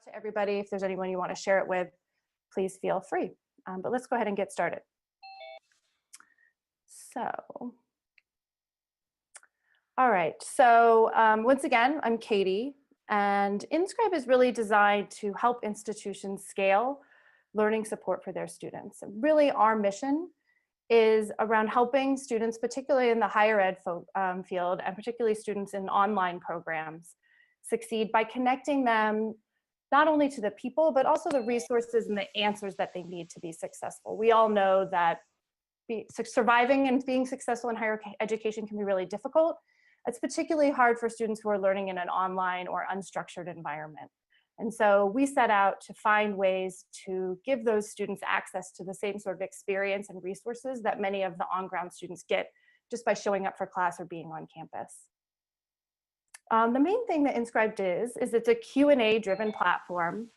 to everybody. If there's anyone you want to share it with, please feel free. But let's go ahead and get started. So, all right. So once again, I'm Katie, and InScribe is really designed to help institutions scale learning support for their students. And really, our mission is around helping students, particularly in the higher ed field, and particularly students in online programs, succeed by connecting them not only to the people, but also the resources and the answers that they need to be successful. We all know that surviving and being successful in higher education can be really difficult. It's particularly hard for students who are learning in an online or unstructured environment. And so we set out to find ways to give those students access to the same sort of experience and resources that many of the on-ground students get just by showing up for class or being on campus. The main thing that InScribe is it's a Q&A driven platform,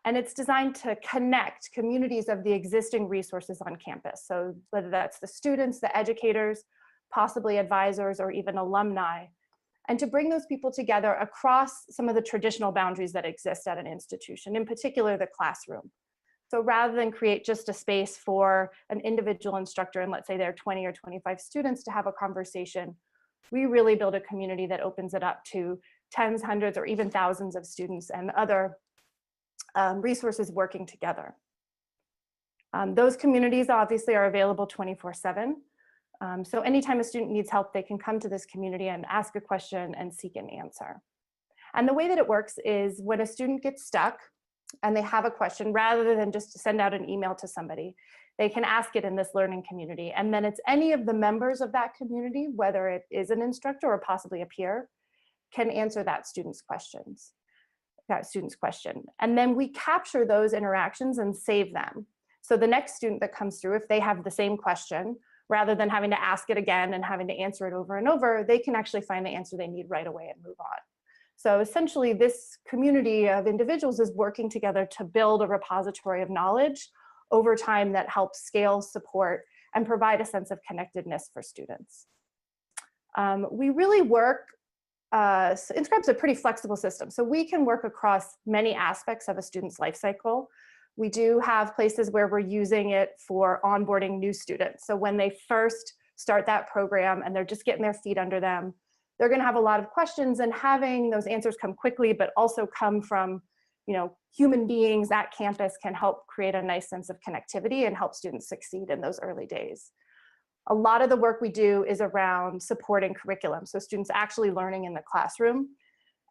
and it's designed to connect communities of the existing resources on campus. So whether that's the students, the educators, possibly advisors, or even alumni, and to bring those people together across some of the traditional boundaries that exist at an institution, in particular the classroom. So rather than create just a space for an individual instructor, and let's say there are 20 or 25 students to have a conversation, we really build a community that opens it up to tens, hundreds, or even thousands of students and other resources working together. Those communities obviously are available 24/7. So anytime a student needs help, they can come to this community and ask a question and seek an answer. And the way that it works is when a student gets stuck and they have a question, rather than just send out an email to somebody, they can ask it in this learning community. And then it's any of the members of that community, whether it is an instructor or possibly a peer, can answer that student's question. And then we capture those interactions and save them. So the next student that comes through, if they have the same question, rather than having to ask it again and having to answer it over and over, they can actually find the answer they need right away and move on. So essentially, this community of individuals is working together to build a repository of knowledge over time that helps scale support and provide a sense of connectedness for students. We really work, so InScribe's a pretty flexible system, so we can work across many aspects of a student's life cycle. We do have places where we're using it for onboarding new students. So when they first start that program and they're just getting their feet under them, they're going to have a lot of questions, and having those answers come quickly, but also come from, human beings at campus can help create a nice sense of connectivity and help students succeed in those early days. A lot of the work we do is around supporting curriculum. So students actually learning in the classroom.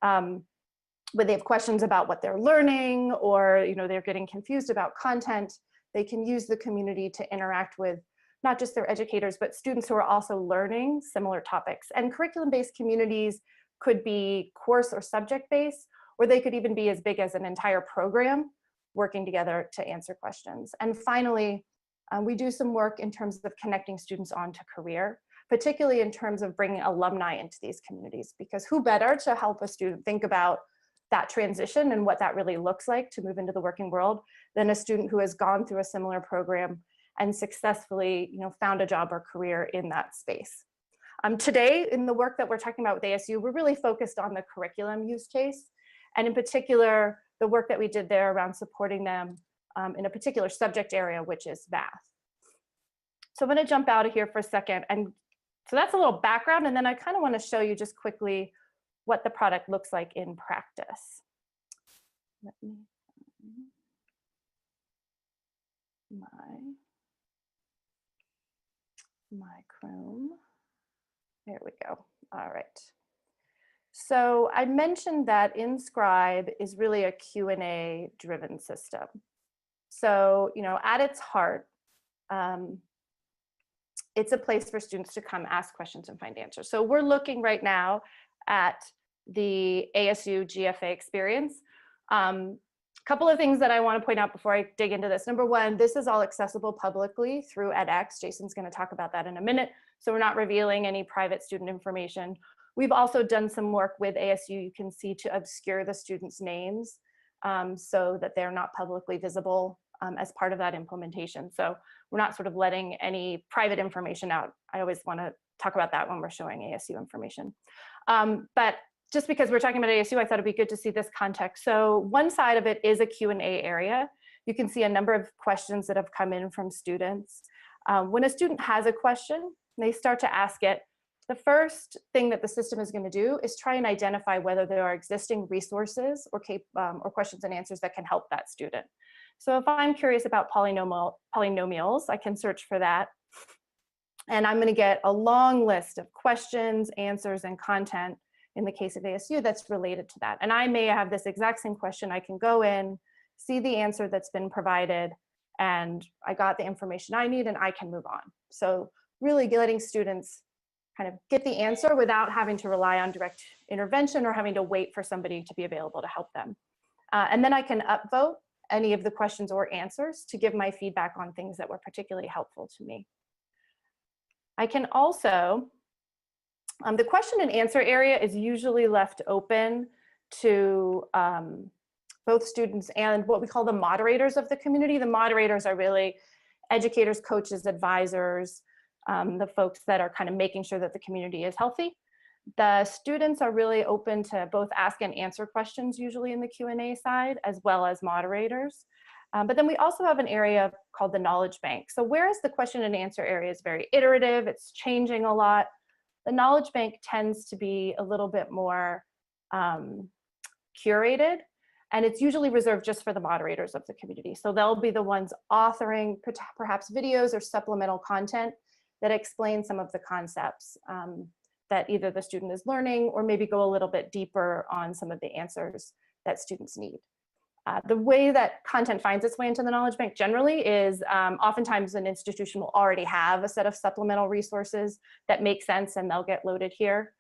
When they have questions about what they're learning, or they're getting confused about content, they can use the community to interact with not just their educators, but students who are also learning similar topics. And curriculum-based communities could be course or subject-based, or they could even be as big as an entire program working together to answer questions. And finally, we do some work in terms of connecting students onto career, particularly in terms of bringing alumni into these communities, because who better to help a student think about that transition and what that really looks like to move into the working world than a student who has gone through a similar program and successfully found a job or career in that space. Today, in the work that we're talking about with ASU, we're really focused on the curriculum use case, and in particular, the work that we did there around supporting them in a particular subject area, which is math. So I'm going to jump out of here for a second. And so that's a little background, and then I kind of want to show you just quickly what the product looks like in practice. Let me find my Chrome. There we go. All right. So I mentioned that InScribe is really a Q&A driven system. So, at its heart, it's a place for students to come ask questions and find answers. So we're looking right now at the ASU GFA experience. Couple of things that I want to point out before I dig into this. Number one, this is all accessible publicly through edX. Jason's going to talk about that in a minute. So we're not revealing any private student information. We've also done some work with ASU, you can see, to obscure the students' names so that they're not publicly visible as part of that implementation. So we're not sort of letting any private information out. I always want to talk about that when we're showing ASU information. But just because we're talking about ASU, I thought it'd be good to see this context. So one side of it is a Q&A area. You can see a number of questions that have come in from students. When a student has a question, they start to ask it. The first thing that the system is going to do is try and identify whether there are existing resources or questions and answers that can help that student. So if I'm curious about polynomials, I can search for that. And I'm going to get a long list of questions, answers, and content in the case of ASU that's related to that. And I may have this exact same question. I can go in, see the answer that's been provided, and I got the information I need, and I can move on. So really letting students kind of get the answer without having to rely on direct intervention or having to wait for somebody to be available to help them. And then I can upvote any of the questions or answers to give my feedback on things that were particularly helpful to me. I can also, the question and answer area is usually left open to both students and what we call the moderators of the community. The moderators are really educators, coaches, advisors, the folks that are kind of making sure that the community is healthy. The students are really open to both ask and answer questions, usually in the Q&A side, as well as moderators. But then we also have an area called the knowledge bank. So whereas the question and answer area is very iterative, it's changing a lot, the knowledge bank tends to be a little bit more curated, and it's usually reserved just for the moderators of the community. So they'll be the ones authoring perhaps videos or supplemental content that explain some of the concepts that either the student is learning or maybe go a little bit deeper on some of the answers that students need. The way that content finds its way into the knowledge bank generally is oftentimes an institution will already have a set of supplemental resources that make sense and they'll get loaded here.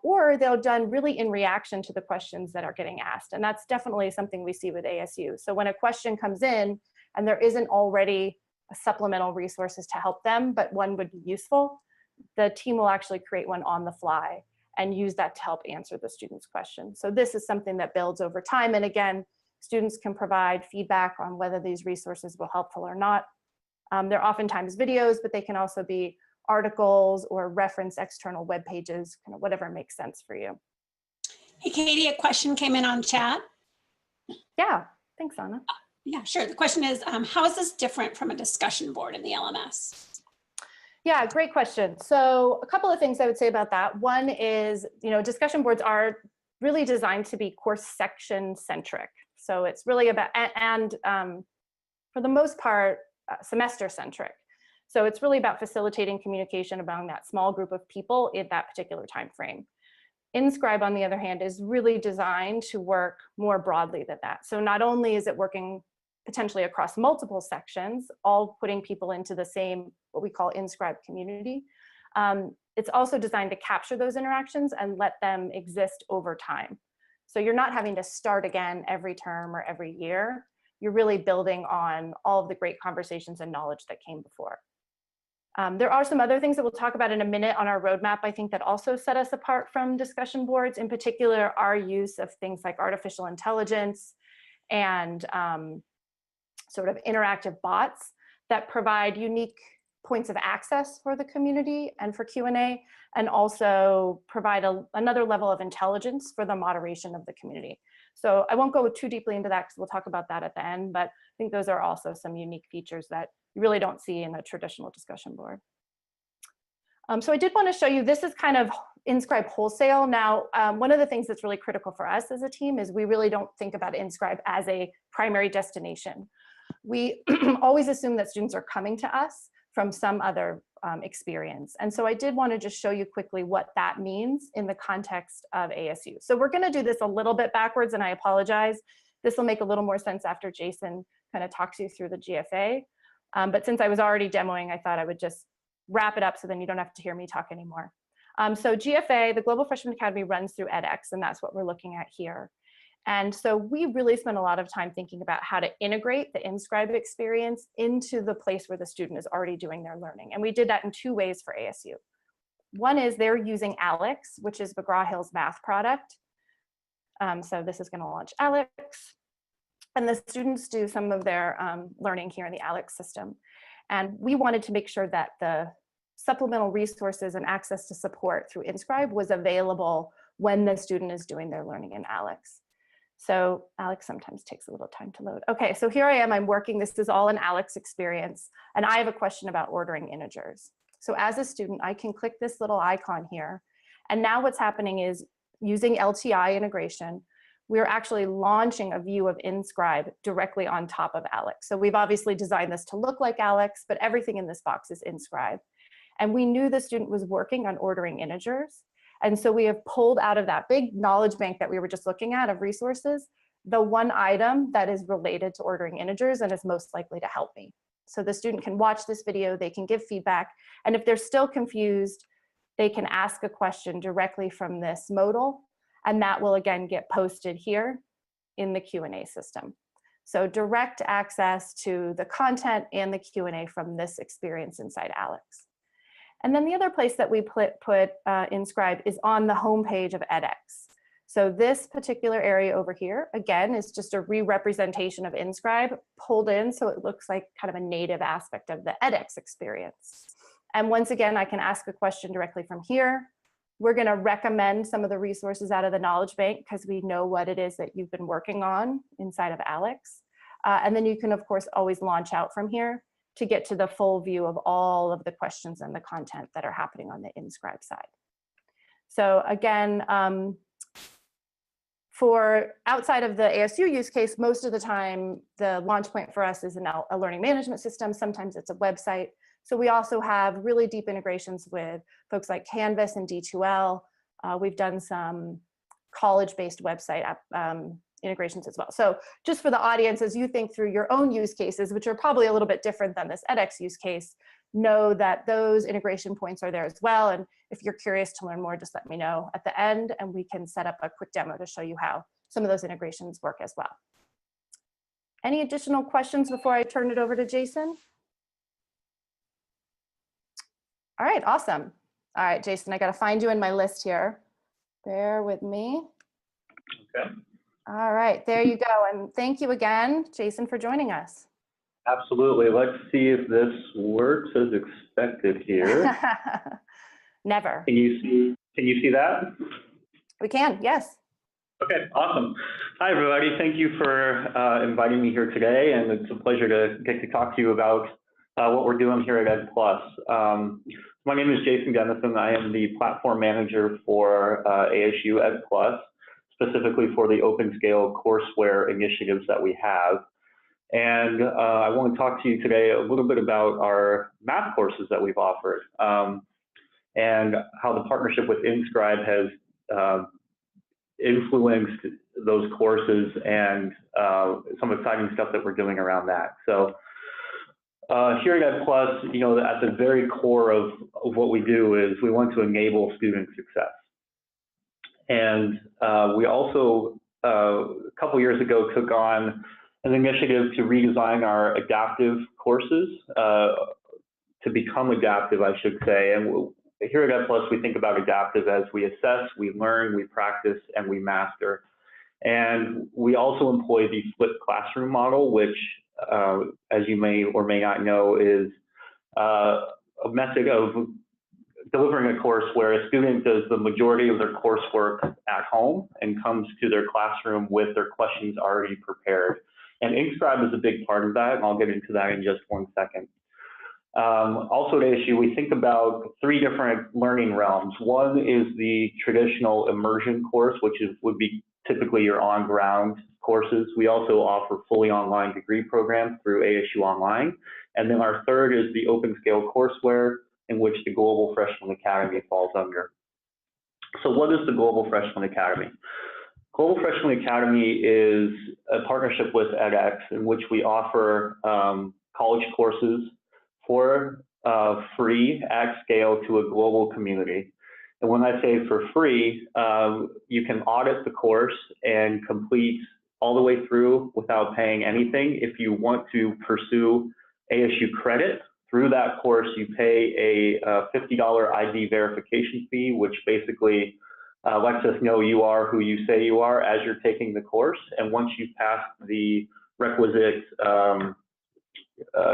Or they'll done really in reaction to the questions that are getting asked. And that's definitely something we see with ASU. So when a question comes in and there isn't already a supplemental resources to help them, but one would be useful, the team will actually create one on the fly and use that to help answer the student's question. So this is something that builds over time. And again, students can provide feedback on whether these resources will be helpful or not. They're oftentimes videos, but they can also be articles or reference external web pages, kind of whatever makes sense for you. Hey, Katie, a question came in on chat. Yeah, thanks, Anna. Yeah, sure. The question is, how is this different from a discussion board in the LMS? Yeah, great question. So a couple of things I would say about that. One is, discussion boards are really designed to be course section centric. So it's really about, and for the most part, semester centric. So it's really about facilitating communication among that small group of people in that particular time frame. InScribe, on the other hand, is really designed to work more broadly than that. So not only is it working potentially across multiple sections, all putting people into the same, what we call InScribe community, it's also designed to capture those interactions and let them exist over time. So you're not having to start again every term or every year. You're really building on all of the great conversations and knowledge that came before. There are some other things that we'll talk about in a minute on our roadmap, I think, that also set us apart from discussion boards, in particular, our use of things like artificial intelligence and sort of interactive bots that provide unique points of access for the community and for Q&A, and also provide another level of intelligence for the moderation of the community. So I won't go too deeply into that because we'll talk about that at the end, but I think those are also some unique features that you really don't see in a traditional discussion board. So I did want to show you, this is kind of InScribe wholesale. Now, one of the things that's really critical for us as a team is we really don't think about InScribe as a primary destination. We always assume that students are coming to us from some other experience. And so I did want to just show you quickly what that means in the context of ASU. So we're going to do this a little bit backwards, and I apologize. This will make a little more sense after Jason kind of talks you through the GFA. But since I was already demoing, I thought I would just wrap it up so then you don't have to hear me talk anymore. So GFA, the Global Freshman Academy, runs through edX, and that's what we're looking at here. And so we really spent a lot of time thinking about how to integrate the InScribe experience into the place where the student is already doing their learning. And we did that in two ways for ASU. One is they're using ALEX, which is McGraw-Hill's math product. So this is going to launch ALEX. And the students do some of their learning here in the ALEX system. And we wanted to make sure that the supplemental resources and access to support through InScribe was available when the student is doing their learning in ALEX. So ALEX sometimes takes a little time to load. Okay, so here I am, I'm working, this is all an ALEX experience, and I have a question about ordering integers. So as a student, I can click this little icon here, and now what's happening is using LTI integration, we're actually launching a view of InScribe directly on top of ALEX. So we've obviously designed this to look like ALEX, but everything in this box is InScribe. And we knew the student was working on ordering integers. And so we have pulled out of that big knowledge bank that we were just looking at of resources, the one item that is related to ordering integers and is most likely to help me. So the student can watch this video, they can give feedback, and if they're still confused, they can ask a question directly from this modal, and that will again get posted here in the Q&A system. So direct access to the content and the Q&A from this experience inside ALEX. And then the other place that we put InScribe is on the homepage of edX. So this particular area over here, again, is just a re-representation of InScribe pulled in so it looks like kind of a native aspect of the edX experience. And once again, I can ask a question directly from here. We're going to recommend some of the resources out of the knowledge bank because we know what it is that you've been working on inside of ALEX. And then you can, of course, always launch out from here to get to the full view of all of the questions and the content that are happening on the InScribe side. So again, for outside of the ASU use case, most of the time, the launch point for us is a learning management system. Sometimes it's a website. So we also have really deep integrations with folks like Canvas and D2L. We've done some college-based website integrations as well. So just for the audience, as you think through your own use cases, which are probably a little bit different than this edX use case, know that those integration points are there as well. And if you're curious to learn more, just let me know at the end and we can set up a quick demo to show you how some of those integrations work as well. Any additional questions before I turn it over to Jason? All right, awesome. All right, Jason, I got to find you in my list here. Bear with me. Okay. All right, there you go. And thank you again, Jason, for joining us. Absolutely. Let's see if this works as expected here. Never. Can you see that? We can, yes. Okay, awesome. Hi, everybody. Thank you for inviting me here today, and it's a pleasure to get to talk to you about what we're doing here at EdPlus. My name is Jason Denison. I am the platform manager for ASU EdPlus, specifically for the OpenScale courseware initiatives that we have. And I want to talk to you today a little bit about our math courses that we've offered and how the partnership with InScribe has influenced those courses and some exciting stuff that we're doing around that. So here at EdPlus, you know, at the very core of what we do is we want to enable student success. And we also, a couple years ago, took on an initiative to redesign our adaptive courses, to become adaptive, I should say. And here at EdPlus, we think about adaptive as we assess, we learn, we practice, and we master. And we also employ the flipped classroom model, which, as you may or may not know, is a method of delivering a course where a student does the majority of their coursework at home and comes to their classroom with their questions already prepared. And InScribe is a big part of that, and I'll get into that in just one second. Also at ASU, we think about three different learning realms. One is the traditional immersion course, which would be typically your on-ground courses. We also offer fully online degree programs through ASU Online. And then our third is the OpenScale courseware, in which the Global Freshman Academy falls under. So what is the Global Freshman Academy? Global Freshman Academy is a partnership with edX in which we offer college courses for free at scale to a global community. And when I say for free, you can audit the course and complete all the way through without paying anything. If you want to pursue ASU credit through that course, you pay a $50 ID verification fee, which basically lets us know you are who you say you are as you're taking the course. And once you've passed the requisite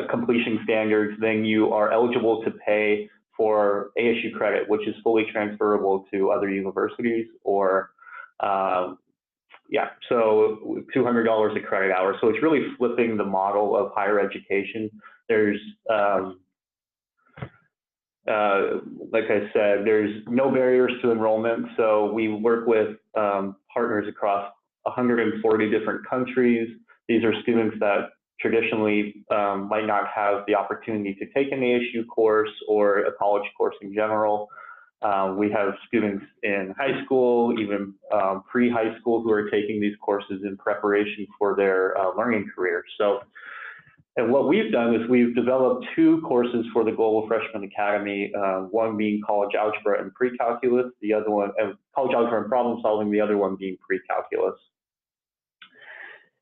completion standards, then you are eligible to pay for ASU credit, which is fully transferable to other universities, or yeah, so $200 a credit hour. So it's really flipping the model of higher education. There's like I said, there's no barriers to enrollment. So we work with partners across 140 different countries. These are students that traditionally might not have the opportunity to take an ASU course or a college course in general. We have students in high school, even pre-high school, who are taking these courses in preparation for their learning career. So, and what we've done is we've developed 2 courses for the Global Freshman Academy, one being College Algebra and Pre-Calculus, the other one, College Algebra and Problem Solving, the other one being Pre-Calculus.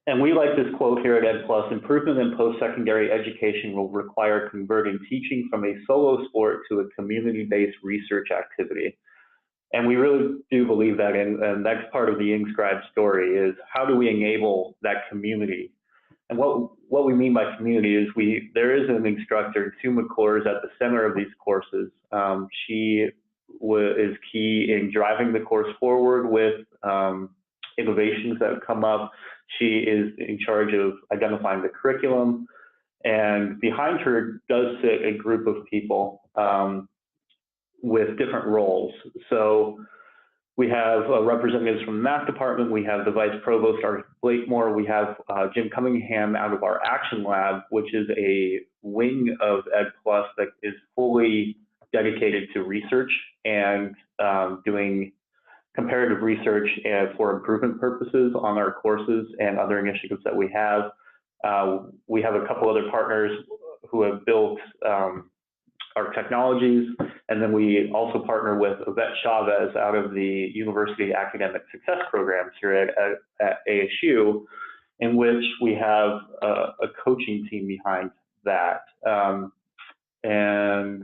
And we like this quote here at EdPlus: improvement in post-secondary education will require converting teaching from a solo sport to a community-based research activity. And we really do believe that, and that's part of the InScribe story, is how do we enable that community? And what we mean by community is there is an instructor, Sue McClure, is at the center of these courses. She is key in driving the course forward with innovations that have come up. She is in charge of identifying the curriculum, and behind her does sit a group of people with different roles. So we have representatives from the math department, we have the vice provost, Art Blakemore, we have Jim Cunningham out of our action lab, which is a wing of EdPlus that is fully dedicated to research and doing comparative research for improvement purposes on our courses and other initiatives that we have. We have a couple other partners who have built our technologies, and then we also partner with Yvette Chavez out of the University Academic Success Programs here at ASU, in which we have a coaching team behind that. And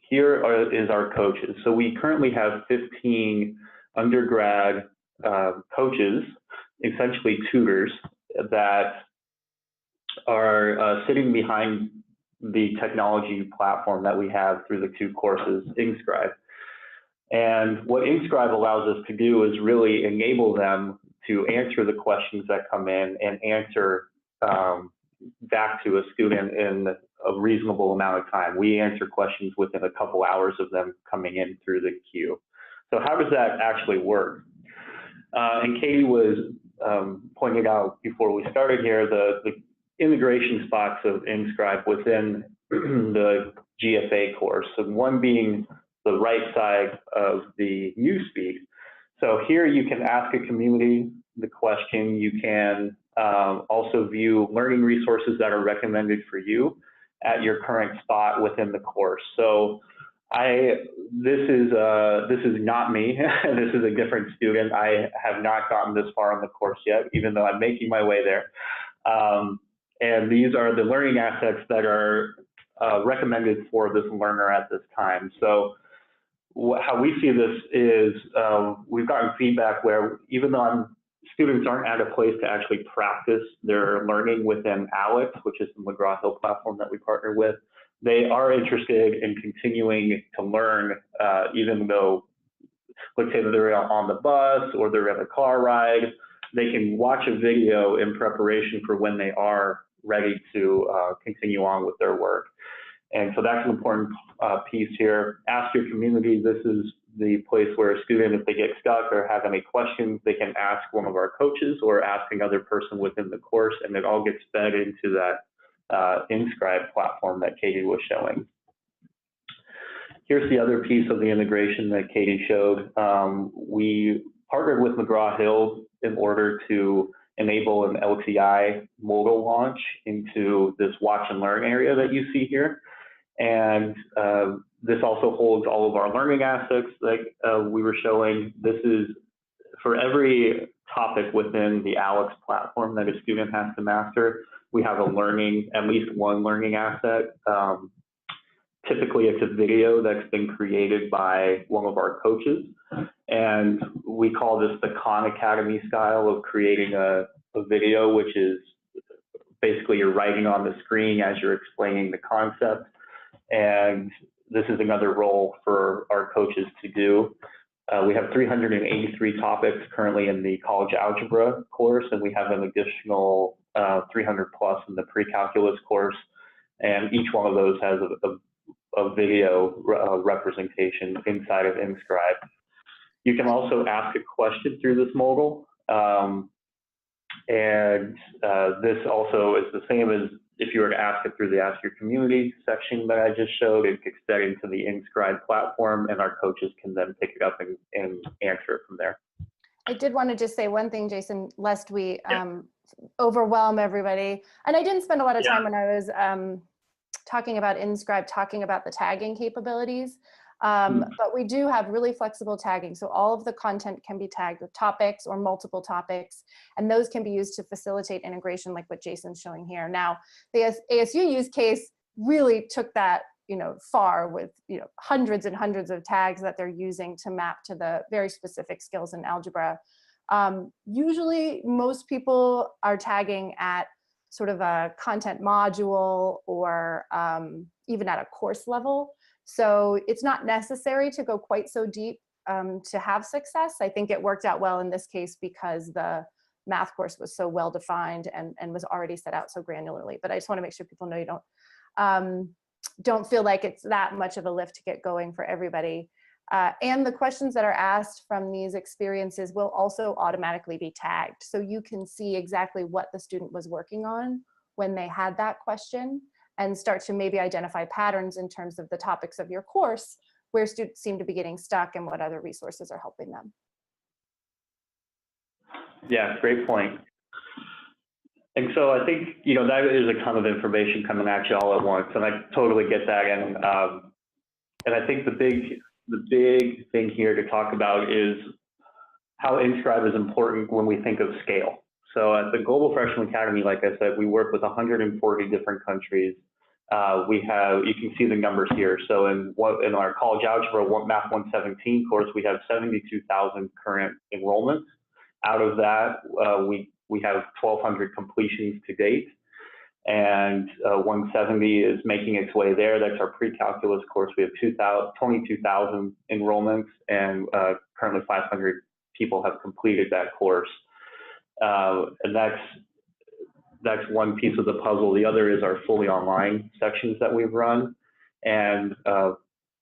here is our coaches. So we currently have 15 undergrad coaches, essentially tutors, that are sitting behind the technology platform that we have through the 2 courses, InScribe. And what InScribe allows us to do is really enable them to answer the questions that come in and answer back to a student in a reasonable amount of time. We answer questions within a couple hours of them coming in through the queue. So how does that actually work? And Katie was pointing out before we started here the integration spots of InScribe within the GFA course. So one being the right side of the newsfeed. So here you can ask a community the question. You can also view learning resources that are recommended for you at your current spot within the course. So this is not me. This is a different student. I have not gotten this far on the course yet, even though I'm making my way there. And these are the learning assets that are recommended for this learner at this time. So how we see this is we've gotten feedback where even though students aren't at a place to actually practice their learning within ALEX, which is the McGraw-Hill platform that we partner with, they are interested in continuing to learn, even though, let's say that they're on the bus or they're in a car ride, they can watch a video in preparation for when they are ready to continue on with their work. And so that's an important piece here. Ask your community. This is the place where a student, if they get stuck or have any questions, they can ask one of our coaches or ask another person within the course, and it all gets fed into that InScribe platform that Katie was showing. Here's the other piece of the integration that Katie showed. We partnered with McGraw-Hill in order to enable an LTI modal launch into this watch and learn area that you see here. And this also holds all of our learning assets like we were showing. This is for every topic within the ALEX platform that a student has to master. We have at least one learning asset. Typically it's a video that's been created by one of our coaches. And we call this the Khan Academy style of creating a video, which is basically you're writing on the screen as you're explaining the concept. And this is another role for our coaches to do. We have 383 topics currently in the College Algebra course, and we have an additional 300 plus in the Pre-Calculus course. And each one of those has a video representation inside of InScribe. You can also ask a question through this modal. This also is the same as if you were to ask it through the Ask Your Community section that I just showed. It gets fed into the InScribe platform, and our coaches can then pick it up and answer it from there. I did want to just say one thing, Jason, lest we overwhelm everybody. And I didn't spend a lot of time when I was talking about InScribe, talking about the tagging capabilities. But we do have really flexible tagging. So all of the content can be tagged with topics or multiple topics, and those can be used to facilitate integration like what Jason's showing here. Now, the ASU use case really took that far with hundreds and hundreds of tags that they're using to map to the very specific skills in algebra. Usually most people are tagging at sort of a content module or even at a course level. So it's not necessary to go quite so deep to have success. I think it worked out well in this case because the math course was so well defined and was already set out so granularly. But I just want to make sure people know you don't feel like it's that much of a lift to get going for everybody. And the questions that are asked from these experiences will also automatically be tagged. So you can see exactly what the student was working on when they had that question, and start to maybe identify patterns in terms of the topics of your course where students seem to be getting stuck and what other resources are helping them. Yeah, great point. And so I think, that is a ton of information coming at you all at once, and I totally get that. And I think the big thing here to talk about is how InScribe is important when we think of scale. So at the Global Freshman Academy, like I said, we work with 140 different countries. You can see the numbers here. So in our College Algebra Math 117 course, we have 72,000 current enrollments. Out of that, we have 1,200 completions to date, and 170 is making its way there. That's our Pre-Calculus course. We have 22,000 enrollments, and currently 500 people have completed that course. And that's one piece of the puzzle. The other is our fully online sections that we've run. And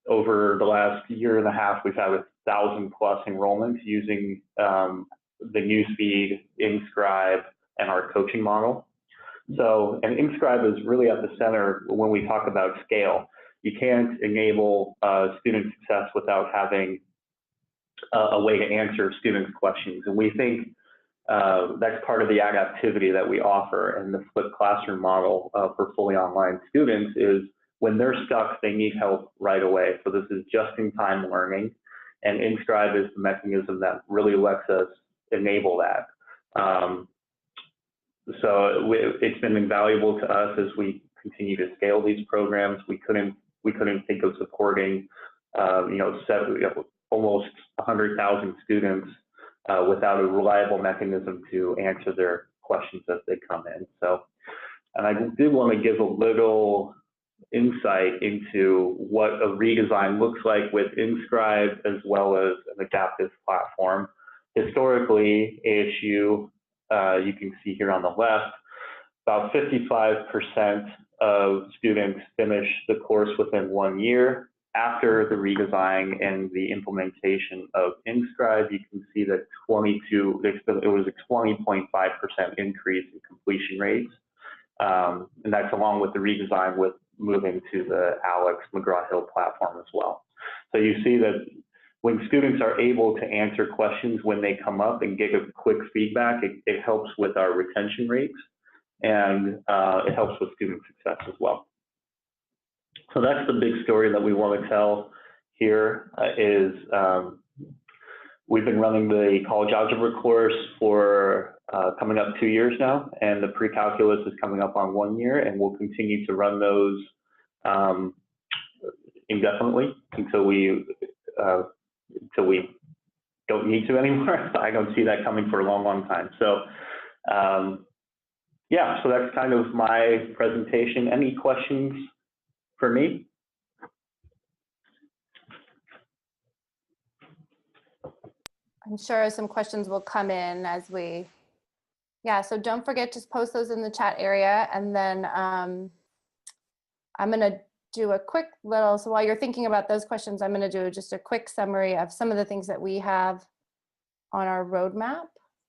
over the last year and a half, we've had 1,000 plus enrollments using the newsfeed, InScribe, and our coaching model. So, and InScribe is really at the center when we talk about scale. You can't enable student success without having a way to answer students' questions. And we think that's part of the adaptivity that we offer in the flipped classroom model for fully online students is when they're stuck, they need help right away. So this is just-in-time learning, and InScribe is the mechanism that really lets us enable that. So it's been invaluable to us as we continue to scale these programs. We couldn't think of supporting almost 100,000 students without a reliable mechanism to answer their questions as they come in. So, and I did want to give a little insight into what a redesign looks like with InScribe as well as an adaptive platform. Historically, ASU, you can see here on the left, about 55% of students finish the course within 1 year. After the redesign and the implementation of InScribe, you can see that it was a 20.5% increase in completion rates. And that's along with the redesign with moving to the Alex McGraw-Hill platform as well. So you see that when students are able to answer questions when they come up and get a quick feedback, it helps with our retention rates, and it helps with student success as well. So that's the big story that we want to tell here is we've been running the College Algebra course for coming up 2 years now, and the Pre-Calculus is coming up on 1 year, and we'll continue to run those indefinitely until we don't need to anymore. I don't see that coming for a long, long time. So yeah, so that's kind of my presentation. Any questions for me? I'm sure some questions will come in as we, yeah, so don't forget to post those in the chat area. And then I'm going to do a quick little, so while you're thinking about those questions, I'm going to do just a quick summary of some of the things that we have on our roadmap.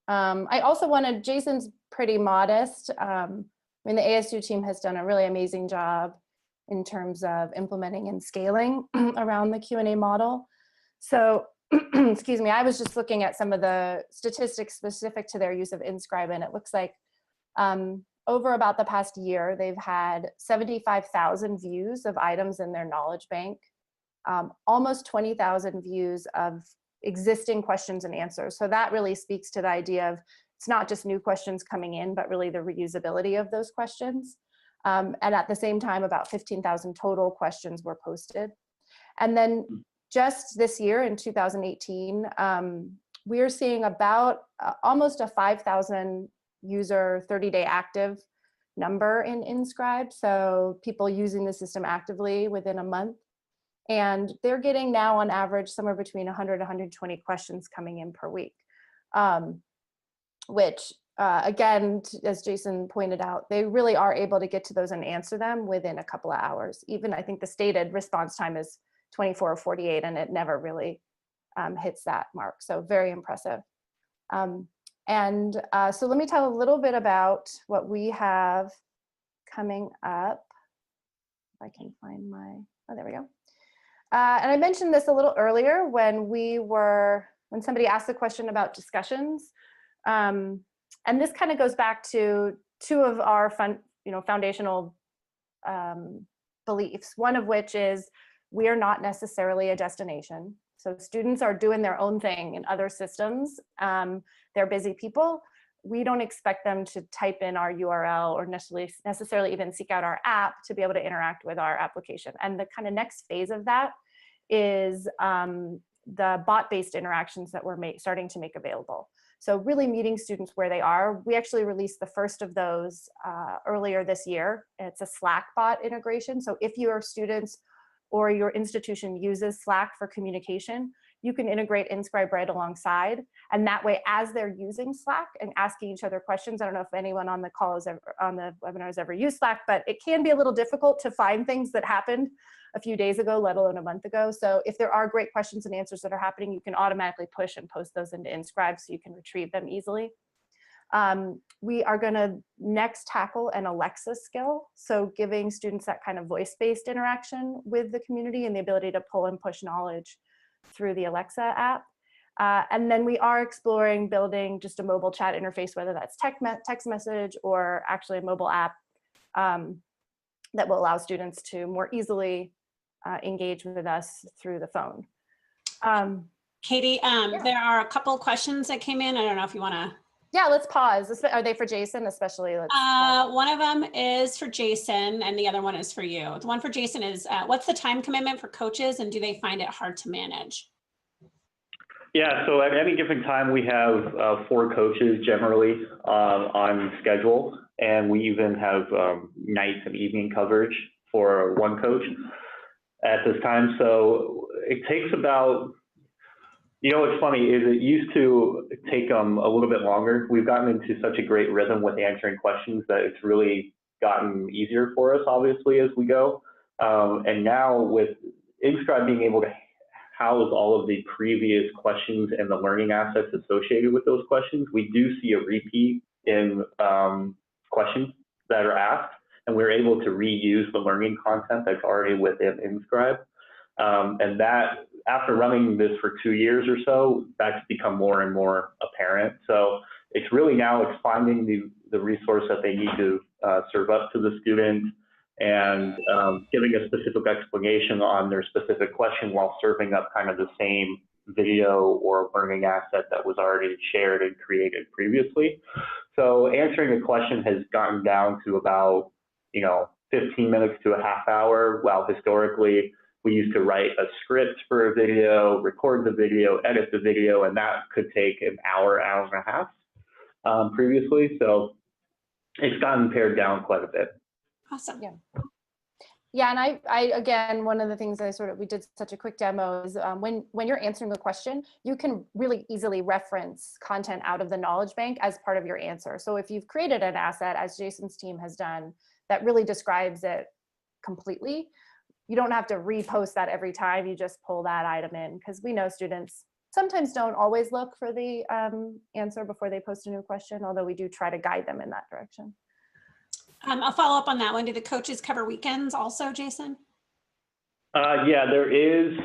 I also wanted, Jason's pretty modest. I mean, the ASU team has done a really amazing job in terms of implementing and scaling around the Q&A model. So, excuse me, I was just looking at some of the statistics specific to their use of InScribe, and it looks like over about the past year, they've had 75,000 views of items in their knowledge bank, almost 20,000 views of existing questions and answers. So that really speaks to the idea of it's not just new questions coming in, but really the reusability of those questions. And at the same time, about 15,000 total questions were posted. And then just this year in 2018, we're seeing about almost a 5,000 user 30-day active number in InScribe. So people using the system actively within a month. And they're getting now on average somewhere between 100 and 120 questions coming in per week, which again, as Jason pointed out, they really are able to get to those and answer them within a couple of hours. Even I think the stated response time is 24 or 48, and it never really hits that mark. So very impressive. So let me tell a little bit about what we have coming up. If I can find my, oh, there we go. And I mentioned this a little earlier when somebody asked the question about discussions. And this kind of goes back to two of our foundational beliefs, one of which is we are not necessarily a destination. So students are doing their own thing in other systems. They're busy people. We don't expect them to type in our URL or necessarily even seek out our app to be able to interact with our application. And the kind of next phase of that is the bot-based interactions that we're starting to make available. So really meeting students where they are. We actually released the first of those earlier this year. It's a Slack bot integration. So if your students or your institution uses Slack for communication, you can integrate InScribe right alongside. And that way, as they're using Slack and asking each other questions, I don't know if anyone on the call on the webinar has ever used Slack, but it can be a little difficult to find things that happened a few days ago, let alone a month ago. So if there are great questions and answers that are happening, you can automatically push and post those into InScribe so you can retrieve them easily. We are going to next tackle an Alexa skill. So giving students that kind of voice-based interaction with the community and the ability to pull and push knowledge through the Alexa app. And then we are exploring building just a mobile chat interface, whether that's text message or actually a mobile app that will allow students to more easily engage with us through the phone. Katie, Yeah. there are a couple of questions that came in. I don't know if you want to. Yeah, let's pause. Are they for Jason especially? One of them is for Jason and the other one is for you. The one for Jason is, what's the time commitment for coaches and do they find it hard to manage? Yeah, so at any given time, we have 4 coaches generally on schedule, and we even have nights and evening coverage for one coach at this time. So it takes about, you know, what's funny is it used to take a little bit longer. We've gotten into such a great rhythm with answering questions that it's really gotten easier for us, obviously, as we go. And now with InScribe being able to house all of the previous questions and the learning assets associated with those questions, we do see a repeat in questions that are asked, and we're able to reuse the learning content that's already within InScribe. And that, after running this for 2 years or so, that's become more and more apparent. So it's really now it's finding the resource that they need to serve up to the student and giving a specific explanation on their specific question while serving up kind of the same video or learning asset that was already shared and created previously. So answering a question has gotten down to about, 15 minutes to a half hour, while historically we used to write a script for a video, record the video, edit the video, and that could take an hour, hour and a half previously. So it's gotten pared down quite a bit. Awesome. Yeah. Yeah, and I again, one of the things we did such a quick demo is when you're answering a question, you can really easily reference content out of the knowledge bank as part of your answer. So if you've created an asset, as Jason's team has done, that really describes it completely, you don't have to repost that every time. You just pull that item in, because we know students sometimes don't always look for the answer before they post a new question, although we do try to guide them in that direction. I'll follow up on that one. Do the coaches cover weekends also, Jason? Yeah, there is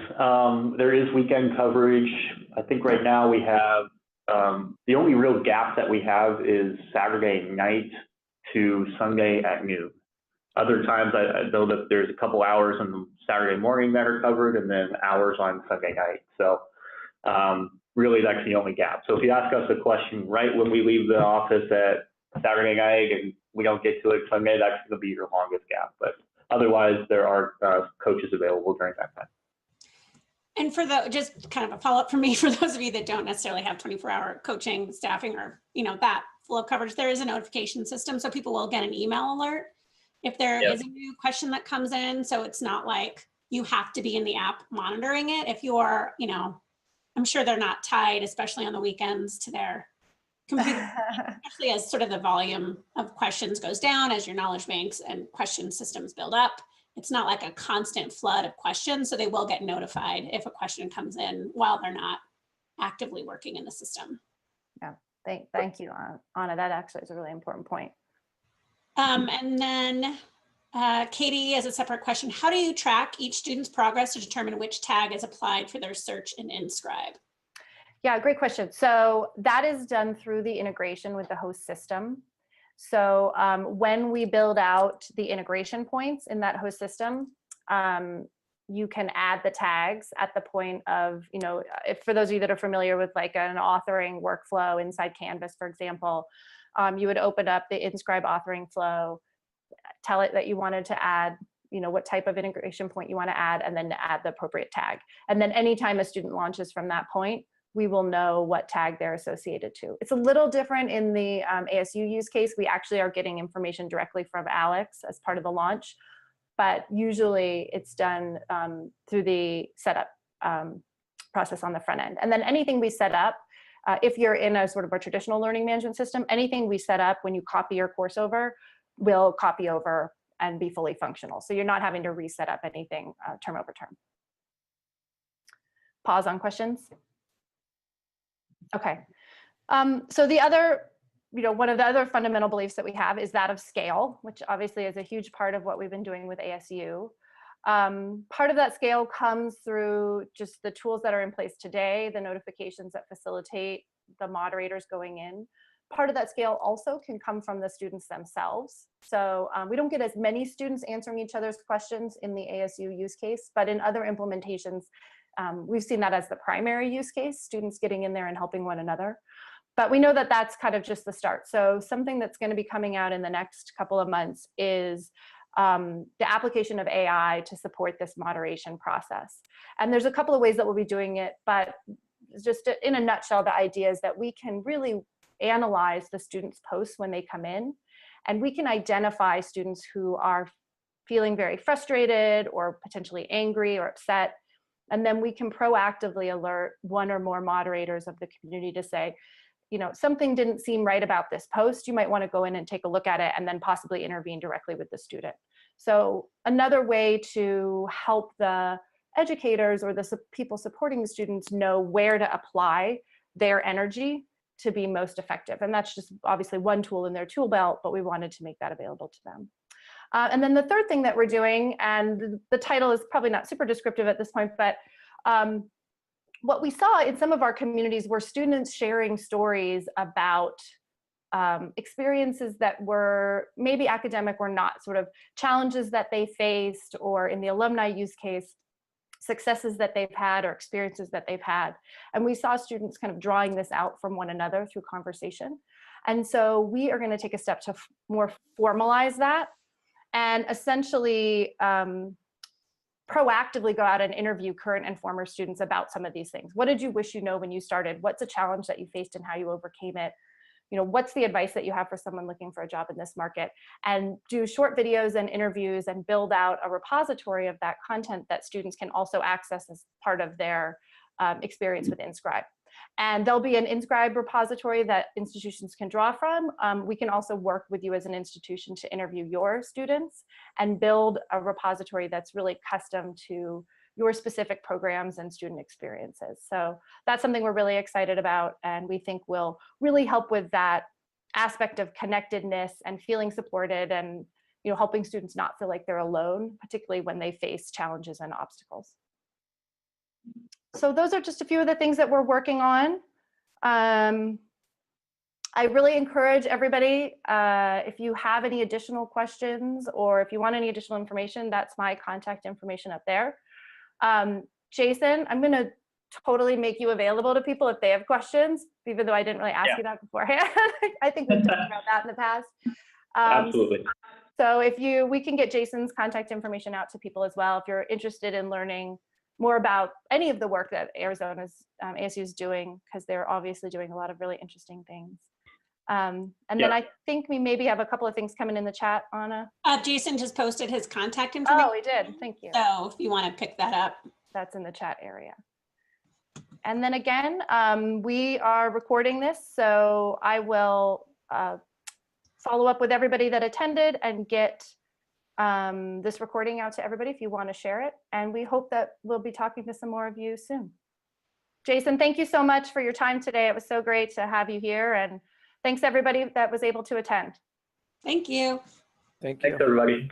weekend coverage. I think right now we have, the only real gap that we have is Saturday night to Sunday at noon. Other times I know that there's a couple hours on the Saturday morning that are covered, and then hours on Sunday night. So really that's the only gap. So if you ask us a question right when we leave the office at Saturday night and we don't get to it Sunday, that's going to be your longest gap. But otherwise, there are coaches available during that time. And for just kind of a follow up for me, for those of you that don't necessarily have 24-hour coaching, staffing, or that full of coverage, there is a notification system, so people will get an email alert if there is a new question that comes in. So it's not like you have to be in the app monitoring it. If you're, I'm sure they're not tied, especially on the weekends, to their computer, especially as sort of the volume of questions goes down, as your knowledge banks and question systems build up. It's not like a constant flood of questions, so they will get notified if a question comes in while they're not actively working in the system. Yeah, thank you, Anna. That actually is a really important point. And then Katie has a separate question. How do you track each student's progress to determine which tag is applied for their search in InScribe? Yeah, great question. So that is done through the integration with the host system. So when we build out the integration points in that host system, you can add the tags at the point of, if for those of you that are familiar with like an authoring workflow inside Canvas, for example, you would open up the InScribe authoring flow, tell it that you wanted to add, what type of integration point you want to add, and then to add the appropriate tag. And then anytime a student launches from that point, we will know what tag they're associated to. It's a little different in the ASU use case. We actually are getting information directly from Alex as part of the launch, but usually it's done through the setup process on the front end. And then anything we set up, if you're in a sort of a traditional learning management system, anything we set up when you copy your course over will copy over and be fully functional. So you're not having to reset up anything term over term. Pause on questions. Okay. So the other, one of the other fundamental beliefs that we have is that of scale, which obviously is a huge part of what we've been doing with ASU. Part of that scale comes through just the tools that are in place today, the notifications that facilitate the moderators going in. Part of that scale also can come from the students themselves. So we don't get as many students answering each other's questions in the ASU use case, but in other implementations, we've seen that as the primary use case, students getting in there and helping one another. But we know that that's kind of just the start. So something that's going to be coming out in the next couple of months is the application of AI to support this moderation process. And there's a couple of ways that we'll be doing it, but just in a nutshell, the idea is that we can really analyze the students' posts when they come in, and we can identify students who are feeling very frustrated or potentially angry or upset. And then we can proactively alert one or more moderators of the community to say, something didn't seem right about this post. You might want to go in and take a look at it and then possibly intervene directly with the student. So another way to help the educators or the people supporting the students know where to apply their energy to be most effective. And that's just obviously one tool in their tool belt, but we wanted to make that available to them. And then the third thing that we're doing, and the title is probably not super descriptive at this point, but what we saw in some of our communities were students sharing stories about experiences that were maybe academic or not, sort of challenges that they faced, or in the alumni use case, successes that they've had or experiences that they've had. And we saw students kind of drawing this out from one another through conversation. And so we are going to take a step to more formalize that and essentially proactively go out and interview current and former students about some of these things. What did you wish you know when you started? What's a challenge that you faced and how you overcame it? what's the advice that you have for someone looking for a job in this market, and do short videos and interviews and build out a repository of that content that students can also access as part of their experience with InScribe. And there'll be an InScribe repository that institutions can draw from. We can also work with you as an institution to interview your students and build a repository that's really custom to your specific programs and student experiences. So that's something we're really excited about, and we think will really help with that aspect of connectedness and feeling supported, and helping students not feel like they're alone, particularly when they face challenges and obstacles. So those are just a few of the things that we're working on. I really encourage everybody, if you have any additional questions or if you want any additional information, that's my contact information up there. Jason, I'm going to totally make you available to people if they have questions, even though I didn't really ask you that beforehand. I think we've talked about that in the past. Absolutely. So we can get Jason's contact information out to people as well if you're interested in learning more about any of the work that Arizona's ASU is doing, because they're obviously doing a lot of really interesting things. And then I think we maybe have a couple of things coming in the chat, Anna. Jason just posted his contact information. Oh, he did. Thank you. So if you want to pick that up. That's in the chat area. And then again, we are recording this, so I will follow up with everybody that attended and get this recording out to everybody if you want to share it. And we hope that we'll be talking to some more of you soon. Jason, thank you so much for your time today. It was so great to have you here, and thanks everybody that was able to attend. Thank you. Thank you. Thanks, everybody.